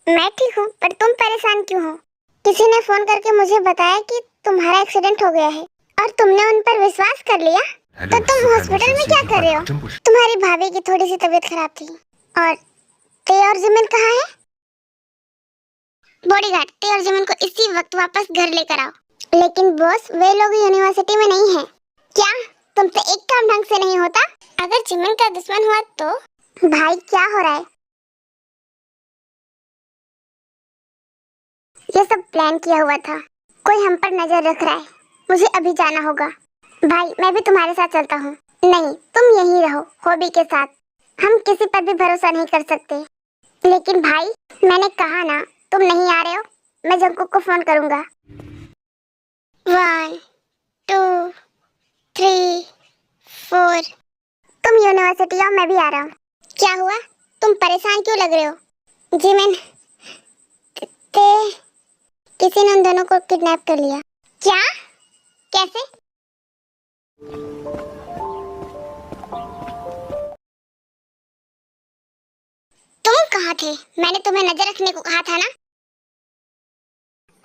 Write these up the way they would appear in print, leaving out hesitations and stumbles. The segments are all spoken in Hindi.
मैं ठीक हूँ, पर तुम परेशान क्यों हो? किसी ने फोन करके मुझे बताया कि तुम्हारा एक्सीडेंट हो गया है और तुमने उन पर विश्वास कर लिया। तो तुम हॉस्पिटल में क्या कर रहे हो? तुम्हारी भाभी की थोड़ी सी तबीयत खराब थी। और ते और जिमिन कहाँ है? बॉडीगार्ड, ते और जिमिन को इसी वक्त वापस घर लेकर आओ। लेकिन बॉस, वे लोग यूनिवर्सिटी में नहीं है। क्या तुमसे एक काम ढंग से नहीं होता? अगर जिमिन का दुश्मन हुआ तो? भाई क्या हो रहा है? ये सब प्लान किया हुआ था। कोई हम पर नजर रख रहा है। मुझे अभी जाना होगा। भाई मैं भी तुम्हारे साथ चलता हूँ। नहीं, तुम यहीं रहो हॉबी के साथ। हम किसी पर भी भरोसा नहीं कर सकते। लेकिन भाई, मैंने कहा ना, तुम नहीं आ रहे हो, मैं जंकुक को फोन करूंगा। 1 2 3 4। तुम यूनिवर्सिटी आओ, मैं भी आ रहा हूँ। क्या हुआ? तुम परेशान क्यों लग रहे हो? जिमिन, ते किसी ने उन दोनों को किडनैप कर लिया। क्या? कैसे? तुम कहाँ थे? मैंने तुम्हें नजर रखने को कहा था ना।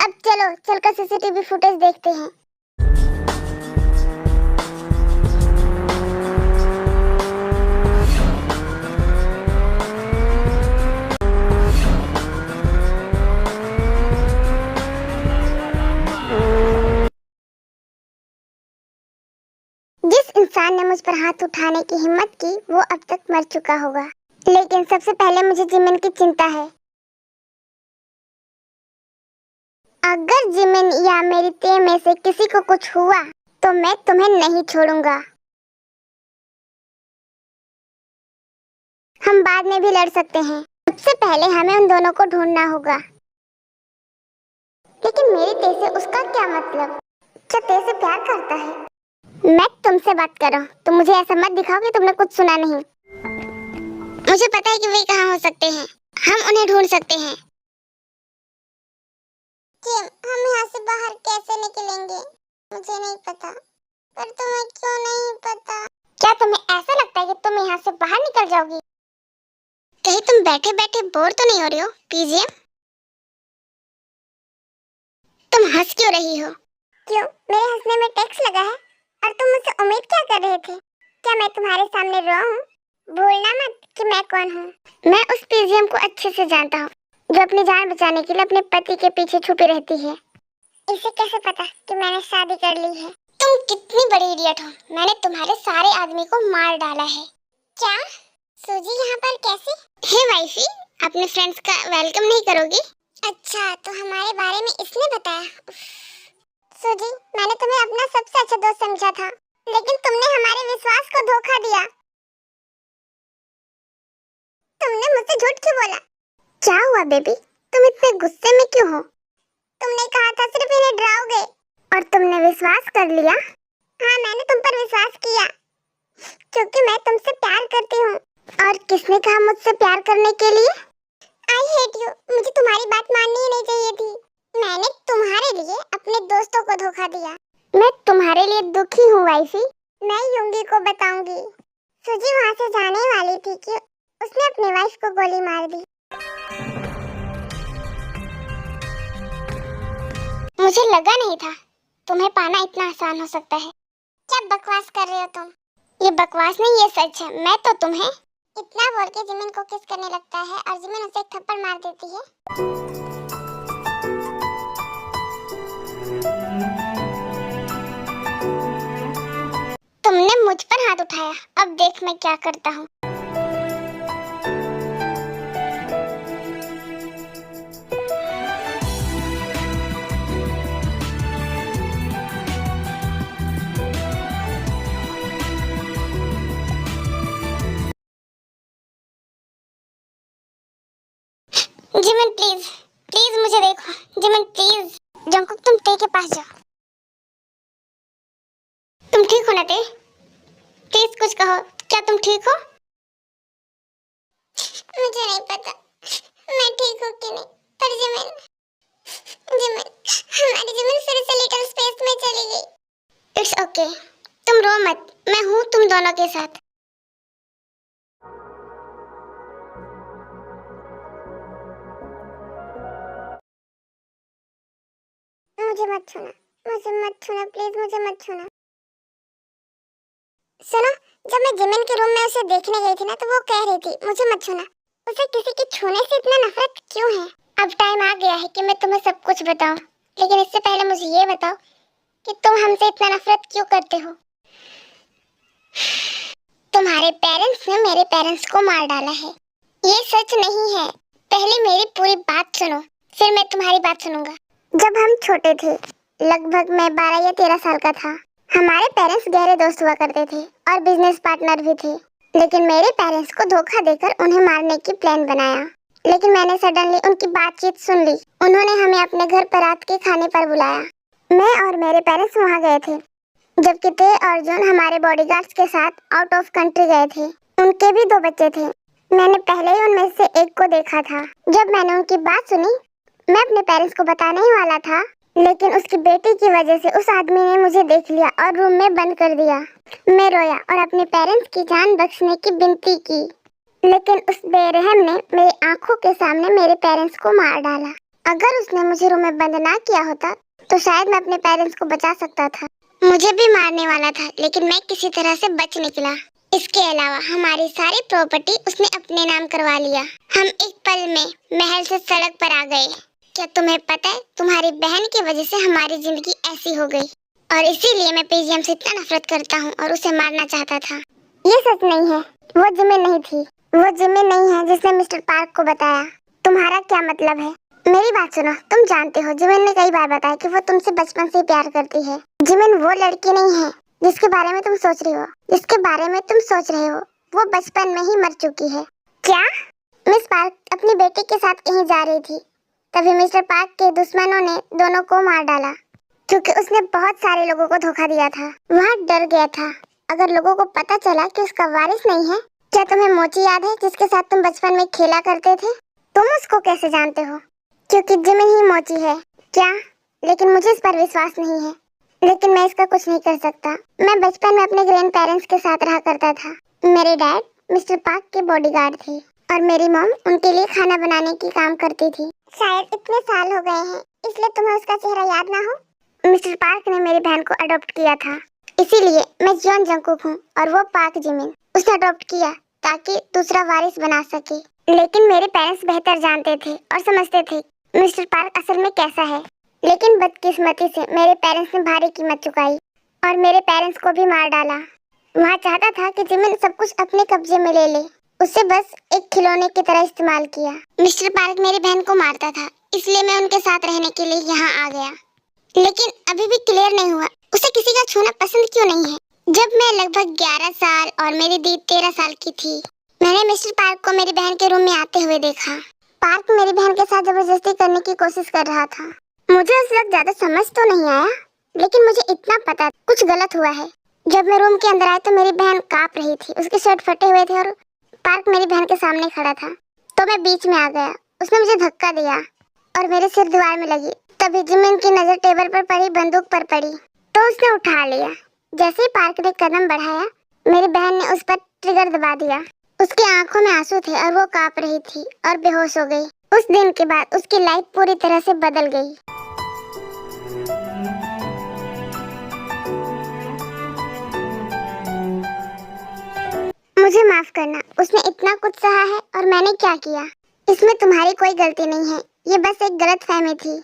अब चलो चलकर सीसीटीवी फुटेज देखते हैं। जिस इंसान ने मुझ पर हाथ उठाने की हिम्मत की, वो अब तक मर चुका होगा। लेकिन सबसे पहले मुझे जिमिन की चिंता है। अगर जिमिन या मेरी ते में से किसी को कुछ हुआ तो मैं तुम्हें नहीं छोड़ूंगा। हम बाद में भी लड़ सकते हैं। सबसे पहले हमें उन दोनों को ढूंढना होगा। लेकिन मेरी ते से उसका क्या मतलब? क्या ते से प्यार करता है? मैं तुमसे बात कर रहा हूँ, तुम मुझे ऐसा मत दिखाओ कि तुमने कुछ सुना नहीं। मुझे पता है कि वे कहाँ हो सकते हैं। हम उन्हें ढूंढ सकते हैं। किम, हम यहाँ से बाहर कैसे निकलेंगे? मुझे नहीं पता। पर तुम्हें क्यों नहीं पता? क्या तुम्हें ऐसा लगता है कि तुम यहाँ से बाहर निकल जाओगी? कहीं तुम बैठे बैठे बोर तो नहीं हो रही हो पीजीएम? तुम हंस क्यों रही हो? क्यों, मेरे हंसने में टैक्स लगा है? और तुम मुझसे उम्मीद क्या कर रहे थे? क्या मैं तुम्हारे सामने रो हूँ? भूलना मत कि मैं कौन हूँ। मैं उस पीजीएम को अच्छे से जानता हूँ, जो अपनी जान बचाने के लिए अपने पति के पीछे छुपी रहती है। इसे कैसे पता कि मैंने शादी कर ली है? तुम कितनी बड़ी इडियट हो। मैंने तुम्हारे सारे आदमी को मार डाला है। क्या? सूजी यहाँ पर कैसे? हे वाइफी, अपने फ्रेंड्स का वेलकम नहीं करोगी? अच्छा, तो हमारे बारे में इसने बताया। सूजी, मैंने तुम्हें अपना सबसे अच्छा दोस्त समझा था, लेकिन तुमने हमारे विश्वास को धोखा दिया। तुमने मुझसे झूठ क्यों बोला? क्या हुआ बेबी, तुम इतने गुस्से में क्यों हो? तुमने कहा था सिर्फ इन्हें डराओगे, और तुमने विश्वास कर लिया। हाँ, मैंने तुम पर विश्वास किया, क्योंकि मैं तुमसे प्यार करती हूँ। और किसने कहा मुझसे प्यार करने के लिए? आई हेट यू, मुझे तुम्हारी बात माननी ही नहीं चाहिए थी। मैंने तुम्हारे लिए अपने दोस्तों को धोखा दिया। मैं तुम्हारे लिए दुखी हूँ वाइफी। मैं युंगी को बताऊंगी। सुजी वहाँ से जाने वाली थी कि उसने अपनी वाइफ को गोली मार दी। मुझे लगा नहीं था तुम्हें पाना इतना आसान हो सकता है। क्या बकवास कर रहे हो तुम? ये बकवास नहीं, ये सच है। मैं तो तुम्हें इतना बोल के जिमिन को किस करने लगता है और जिमिन उसे एक थप्पड़ मार देती है। तुमने मुझ पर हाथ उठाया, अब देख मैं क्या करता हूँ। जिमिन प्लीज, प्लीज मुझे देखो। Jimin please. जंकुक, तुम ते के पास जाओ। तुम ठीक हो ना ते? प्लीज कुछ कहो, क्या तुम ठीक हो? मुझे नहीं पता मैं ठीक हूँ कि नहीं, पर जिमिन, जिमिन, हमारी जिमिन फिर से लिटिल स्पेस में चली गई। इट्स ओके, तुम रो मत, मैं हूँ तुम दोनों के साथ। मुझे मत छूना प्लीज, मुझे मत छूना। सुनो, जब मैं जिमिन के रूम में उसे देखने गई थी ना, तो वो कह रही थी मुझे मत छूना। उसे किसी के छूने से इतना नफरत क्यों है? अब टाइम आ गया है कि मैं तुम्हें सब कुछ बताऊं, लेकिन इससे पहले मुझे ये बताओ कि तुम हमसे इतना नफरत क्यों करते हो? तुम्हारे पेरेंट्स ने मेरे पेरेंट्स को मार डाला है। ये सच नहीं है। पहले मेरी पूरी बात सुनो, फिर मैं तुम्हारी बात सुनूंगा। जब हम छोटे थे, लगभग मैं 12 या 13 साल का था, हमारे पेरेंट्स गहरे दोस्त हुआ करते थे और बिजनेस पार्टनर भी थे। लेकिन मेरे पेरेंट्स को धोखा देकर उन्हें मारने की प्लान बनाया। लेकिन मैंने सडनली उनकी बातचीत सुन ली। उन्होंने हमें अपने घर पर रात के खाने पर बुलाया। मैं और मेरे पेरेंट्स वहाँ गए थे, जबकि ते और जॉन हमारे बॉडीगार्ड्स के साथ आउट ऑफ कंट्री गए थे। उनके भी 2 बच्चे थे। मैंने पहले ही उनमें से एक को देखा था। जब मैंने उनकी बात सुनी, मैं अपने पेरेंट्स को बताने ही वाला था, लेकिन उसकी बेटी की वजह से उस आदमी ने मुझे देख लिया और रूम में बंद कर दिया। मैं रोया और अपने पेरेंट्स की जान बख्शने की विनती की, लेकिन उस बेरहम ने मेरी आंखों के सामने मेरे पेरेंट्स को मार डाला। अगर उसने मुझे रूम में बंद ना किया होता तो शायद मैं अपने पेरेंट्स को बचा सकता था। मुझे भी मारने वाला था, लेकिन मैं किसी तरह से बच निकला। इसके अलावा हमारी सारी प्रॉपर्टी उसने अपने नाम करवा लिया। हम एक पल में महल से सड़क पर आ गए। क्या तुम्हें पता है, तुम्हारी बहन की वजह से हमारी जिंदगी ऐसी हो गई, और इसीलिए मैं पीजीएम से इतना नफरत करता हूँ और उसे मारना चाहता था। ये सच नहीं है। वो जिमिन नहीं थी। वो जिमिन नहीं है जिसने मिस्टर पार्क को बताया। तुम्हारा क्या मतलब है? मेरी बात सुनो, तुम जानते हो जिमिन ने कई बार बताया कि वो तुमसे बचपन से प्यार करती है। जिमिन वो लड़की नहीं है जिसके बारे में तुम सोच रही हो। जिसके बारे में तुम सोच रहे हो वो बचपन में ही मर चुकी है। क्या? मिस पार्क अपनी बेटी के साथ कहीं जा रही थी, तभी मिस्टर पार्क के दुश्मनों ने दोनों को मार डाला, क्योंकि उसने बहुत सारे लोगों को धोखा दिया था। वहाँ डर गया था अगर लोगों को पता चला कि उसका वारिस नहीं है। क्या तुम्हें मोची याद है जिसके साथ तुम बचपन में खेला करते थे? तुम उसको कैसे जानते हो? क्योंकि जिमिन ही मोची है। क्या? लेकिन मुझे इस पर विश्वास नहीं है। लेकिन मैं इसका कुछ नहीं कर सकता। मैं बचपन में अपने ग्रैंड पेरेंट्स के साथ रहा करता था। मेरे डैड मिस्टर पार्क के बॉडीगार्ड थे और मेरी मॉम उनके लिए खाना बनाने की काम करती थी। शायद इतने साल हो गए हैं, इसलिए तुम्हें उसका चेहरा याद ना हो। मिस्टर पार्क ने मेरी बहन को अडॉप्ट किया था, इसीलिए मैं जॉन जंगकुक हूँ और वो पार्क जिमिन। उसे अडॉप्ट किया ताकि दूसरा वारिस बना सके। लेकिन मेरे पेरेंट्स बेहतर जानते थे और समझते थे मिस्टर पार्क असल में कैसा है। लेकिन बदकिस्मती से मेरे पेरेंट्स ने भारी कीमत चुकाई और मेरे पेरेंट्स को भी मार डाला। वहाँ चाहता था कि जिमिन सब कुछ अपने कब्जे में ले ले। उसे बस एक खिलौने की तरह इस्तेमाल किया। मिस्टर पार्क मेरी बहन को मारता था, इसलिए मैं उनके साथ रहने के लिए यहाँ आ गया। लेकिन अभी भी क्लियर नहीं हुआ उसे किसी का छूना पसंद क्यों नहीं है। जब मैं लगभग 11 साल और मेरी दी 13 साल की थी, मैंने मिस्टर पार्क को मेरी बहन के रूम में आते हुए देखा। पार्क मेरी बहन के साथ जबरदस्ती करने की कोशिश कर रहा था। मुझे उस वक्त ज्यादा समझ तो नहीं आया, लेकिन मुझे इतना पता कुछ गलत हुआ है। जब मैं रूम के अंदर आया तो मेरी बहन कांप रही थी, उसके शर्ट फटे हुए थे और पार्क मेरी बहन के सामने खड़ा था। तो मैं बीच में आ गया। उसने मुझे धक्का दिया और मेरे सिर दीवार में लगी। तभी जिमिन की नजर टेबल पर पड़ी बंदूक पर पड़ी, तो उसने उठा लिया। जैसे ही पार्क ने कदम बढ़ाया, मेरी बहन ने उस पर ट्रिगर दबा दिया। उसकी आंखों में आंसू थे और वो कांप रही थी और बेहोश हो गई। उस दिन के बाद उसकी लाइफ पूरी तरह से बदल गई। मुझे माफ करना, उसने इतना कुछ सहा है और मैंने क्या किया, इसमें तुम्हारी कोई गलती नहीं है। ये बस एक गलतफहमी थी।